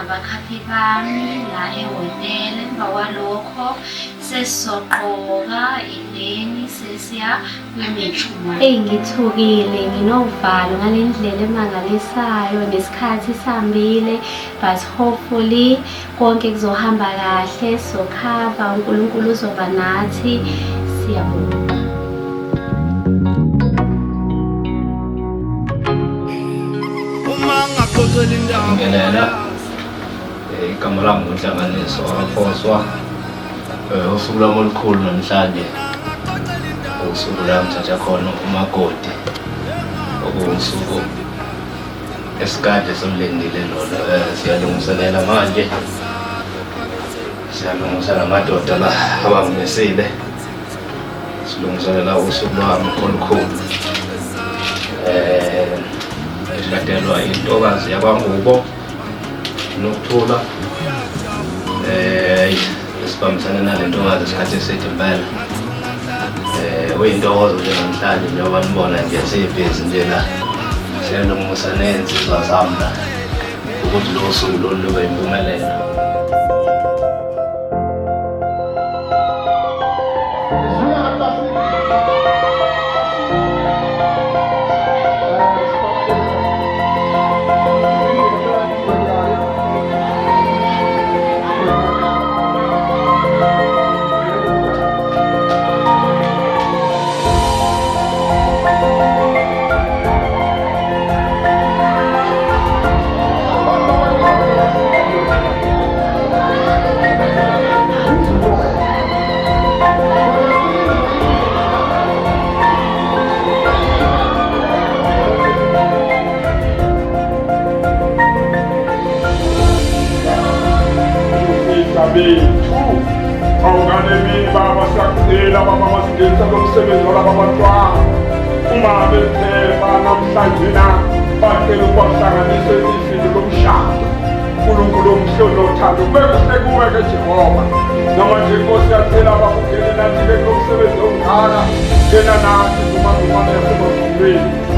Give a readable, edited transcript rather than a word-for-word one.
nabakhathi bami la ehhotela. Emva kwalokho sesizoqoka ileni sesiya kwimithumo. Ngithukile, nginovalo ngale ndlela emangalisayo, nesikhathi sihambile, but hopefully konke kuzohamba kahle, sizokhava, uNkulunkulu uzoba nathi. Siyabonga. Ngelela igama lami ngoNhlanganiso waphoswa usuku lwami olukhulu namhlanje usuku la ngithatha khona umakoti okuwusuku esikade somlendile lona. Siyalungiselela manje, siyalungisela amadoda la abangimisile, silungiselela usuku lwami olukhulu. Siladelwa intokazi yabangubo nokuthula esibambisana nale ntokazi isikhathi eside impela. Uyintokozo nje namhlanje njengoba nibona nje siyibhizi nje la siyalungisa nensizwa zami la ukuthi lo suku lolu lube yimpumelelo. Awunganemi baba siyakucela baba masingenisa lomsebenzi walaba bantwana uma bephepha namhlanje na bacela ukuwahlanganisa izinto lomshado. uNkulunkulu omhlolo nothando kube kuhle kuwe-ke Jehova. Noma nje Nkosi siyacela bakungene nathi-ke kulo msebenzi ongaka, ngena nathi ndumandumaneko emazulwini.